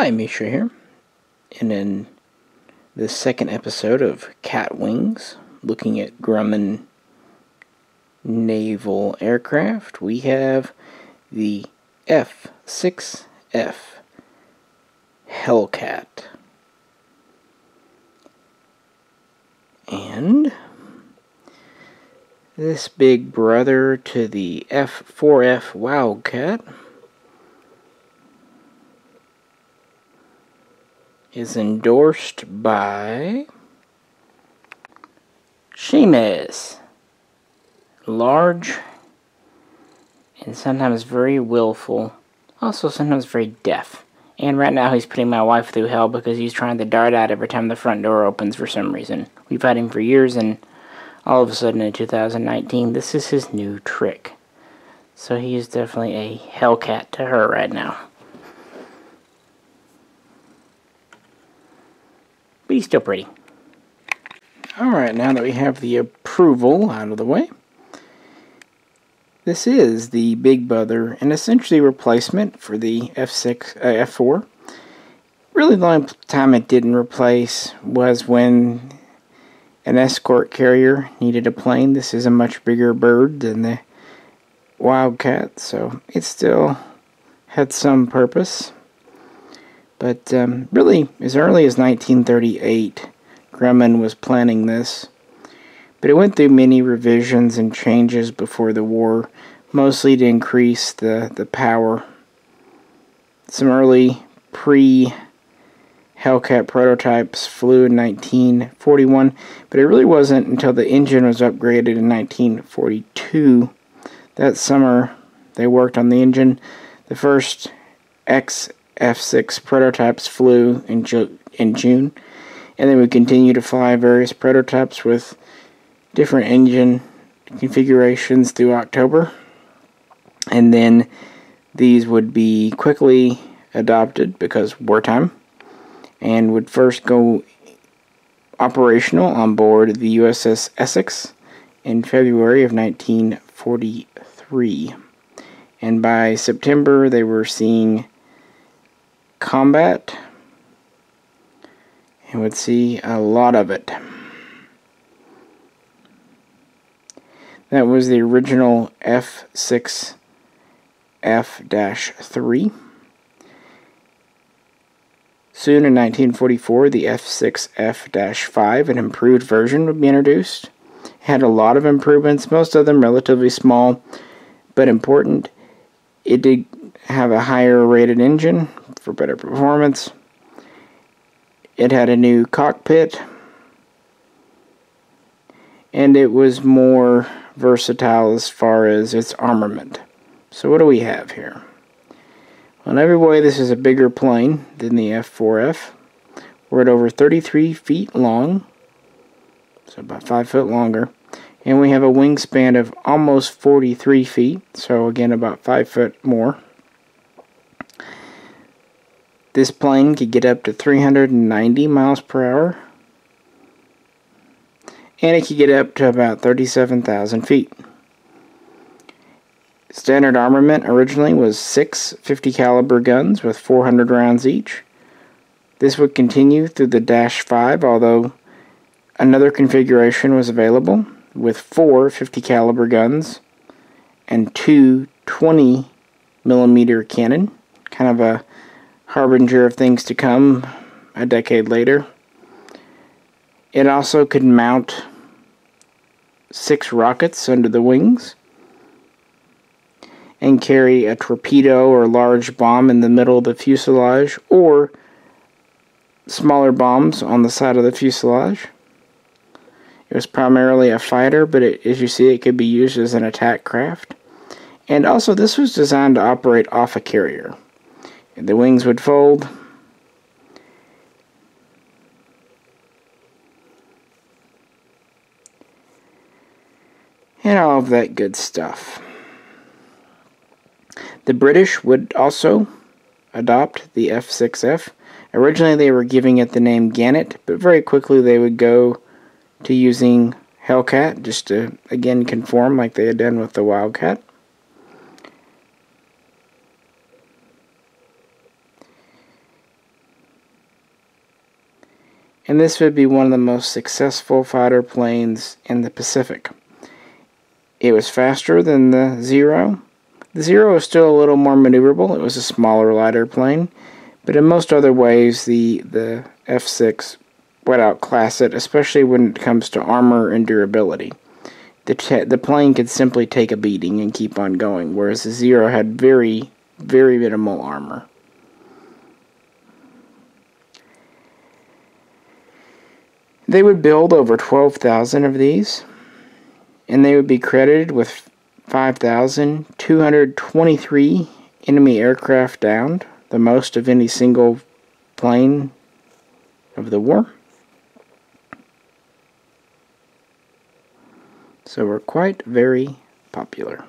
Hi, Misha here, and in this second episode of Cat Wings, looking at Grumman naval aircraft, we have the F6F Hellcat. And this big brother to the F4F Wildcat is endorsed by Seamus. Large and sometimes very willful, also sometimes very deaf. And right now he's putting my wife through hell because he's trying to dart out every time the front door opens for some reason. We've had him for years, and all of a sudden in 2019 this is his new trick. So he is definitely a Hellcat to her right now. But he's still pretty. Alright, now that we have the approval out of the way, this is the big brother and essentially replacement for the F4. Really the only time it didn't replace was when an escort carrier needed a plane. This is a much bigger bird than the Wildcat, so it still had some purpose. But really, as early as 1938, Grumman was planning this. But it went through many revisions and changes before the war, mostly to increase the power. Some early pre-Hellcat prototypes flew in 1941, but it really wasn't until the engine was upgraded in 1942. That summer, they worked on the engine. The first F6 prototypes flew in June, and then we continue to fly various prototypes with different engine configurations through October, and then these would be quickly adopted because wartime, and would first go operational on board the USS Essex in February of 1943, and by September they were seeing combat and would see a lot of it. That was the original F6F-3. Soon in 1944, the F6F-5, an improved version, would be introduced. It had a lot of improvements, most of them relatively small, but important. It did have a higher rated engine for better performance. It had a new cockpit, and it was more versatile as far as its armament. So what do we have here? Well, in every way this is a bigger plane than the F4F. We're at over 33 feet long, so about 5 foot longer, and we have a wingspan of almost 43 feet, so again about 5 foot more. This plane could get up to 390 miles per hour, and it could get up to about 37,000 feet. Standard armament originally was 6 50 caliber guns with 400 rounds each. This would continue through the Dash 5, although another configuration was available with 4 50 caliber guns and 2 20mm cannon, kind of a harbinger of things to come a decade later. It also could mount 6 rockets under the wings and carry a torpedo or large bomb in the middle of the fuselage, or smaller bombs on the side of the fuselage. It was primarily a fighter, but as you see, it could be used as an attack craft. And also this was designed to operate off a carrier. The wings would fold, and all of that good stuff. The British would also adopt the F6F. Originally they were giving it the name Gannet, but very quickly they would go to using Hellcat, just to again conform like they had done with the Wildcat. and this would be one of the most successful fighter planes in the Pacific. It was faster than the Zero. The Zero was still a little more maneuverable. It was a smaller, lighter plane, but in most other ways, the F6 would outclass it, especially when it comes to armor and durability. The plane could simply take a beating and keep on going, whereas the Zero had very, very minimal armor. They would build over 12,000 of these, and they would be credited with 5,223 enemy aircraft downed, the most of any single plane of the war. So we're quite very popular.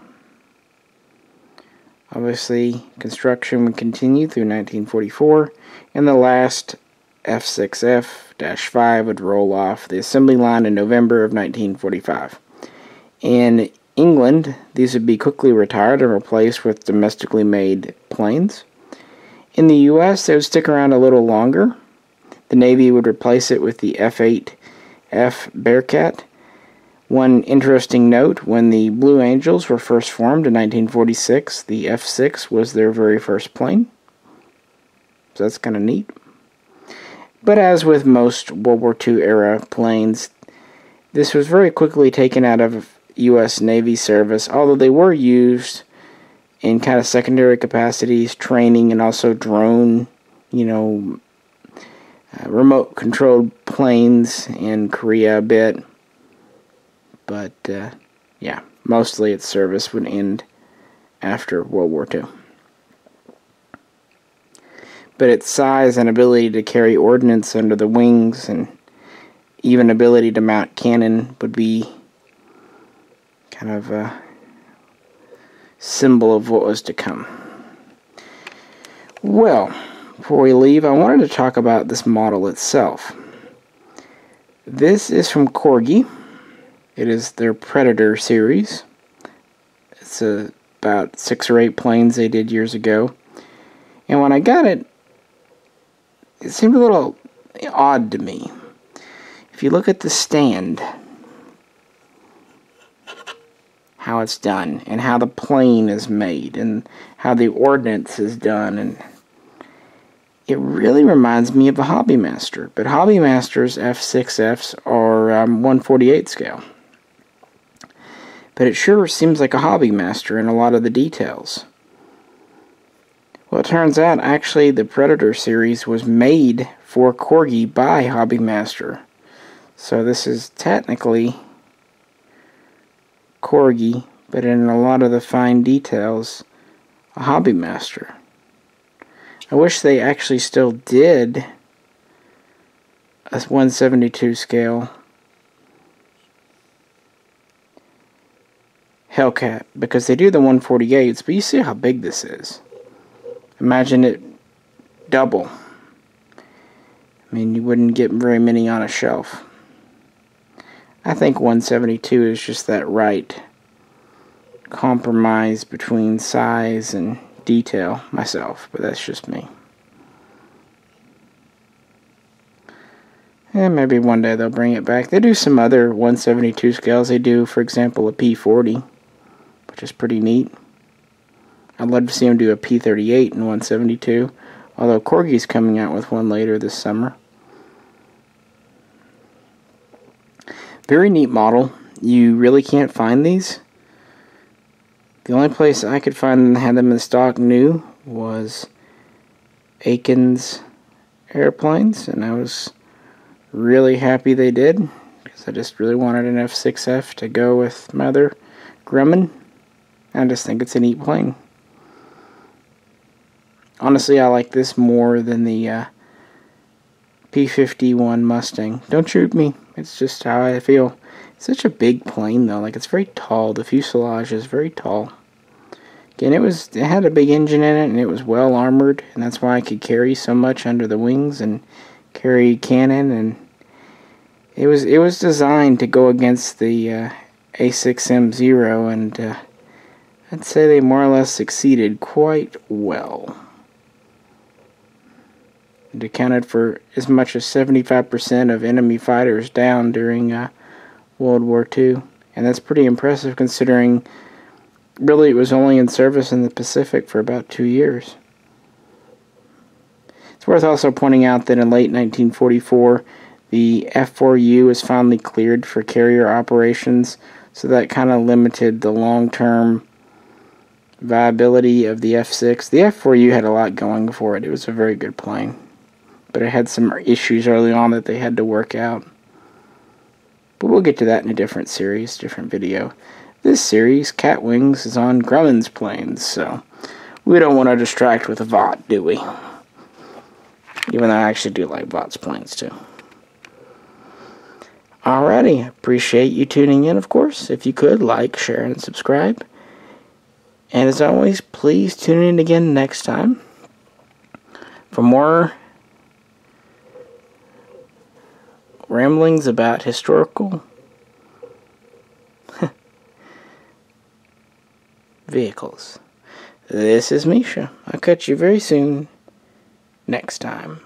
Obviously, construction would continue through 1944, and the last F6F-5 would roll off the assembly line in November of 1945. In England, these would be quickly retired and replaced with domestically made planes. In the U.S., they would stick around a little longer. The Navy would replace it with the F6F Hellcat. One interesting note, when the Blue Angels were first formed in 1946, the F6 was their very first plane. So that's kind of neat. But as with most World War II era planes, this was very quickly taken out of U.S. Navy service, although they were used in kind of secondary capacities, training, and also drone, remote controlled planes in Korea a bit. But, yeah, mostly its service would end after World War II. But its size and ability to carry ordnance under the wings and even ability to mount cannon would be kind of a symbol of what was to come. Well, before we leave, I wanted to talk about this model itself. This is from Corgi. It is their Predator series. It's about 6 or 8 planes they did years ago. And when I got it, it seemed a little odd to me. If you look at the stand, how it's done, and how the plane is made, and how the ordnance is done, and it really reminds me of a Hobbymaster. But Hobbymaster's F6Fs are 1/48 scale. But it sure seems like a Hobbymaster in a lot of the details. Well, it turns out, actually, the Predator series was made for Corgi by Hobbymaster. So this is technically Corgi, but in a lot of the fine details, a Hobbymaster. I wish they actually still did a 1/72 scale Hellcat, because they do the 1/48s, but you see how big this is. Imagine it double. I mean, you wouldn't get very many on a shelf. I think 1/72 is just that right compromise between size and detail myself, but that's just me. And maybe one day they'll bring it back. They do some other 1/72 scales. They do, for example, a P40, which is pretty neat. I'd love to see them do a P38 in 1/72, although Corgi's coming out with one later this summer. Very neat model. You really can't find these. The only place I could find them that had them in stock new was Aiken's Airplanes, and I was really happy they did, because I just really wanted an F6F to go with my other Grumman. I just think it's a neat plane. Honestly, I like this more than the P-51 Mustang. Don't shoot me. It's just how I feel. It's such a big plane, though. Like, it's very tall. The fuselage is very tall. Again, it had a big engine in it, and it was well armored, and that's why I could carry so much under the wings and carry cannon. And it was designed to go against the A6M0, and I'd say they more or less succeeded quite well. It accounted for as much as 75% of enemy fighters down during World War II. And that's pretty impressive considering really it was only in service in the Pacific for about 2 years. It's worth also pointing out that in late 1944, the F4U was finally cleared for carrier operations, so that kind of limited the long-term viability of the F6. The F4U had a lot going for it. It was a very good plane, but it had some issues early on that they had to work out. But we'll get to that in a different series, different video. This series, Cat Wings, is on Grumman's planes, so we don't want to distract with a Vought, do we? Even though I actually do like Vought's planes, too. Alrighty, appreciate you tuning in, of course. If you could, like, share, and subscribe. And as always, please tune in again next time for more ramblings about historical vehicles. This is Misha. I'll catch you very soon next time.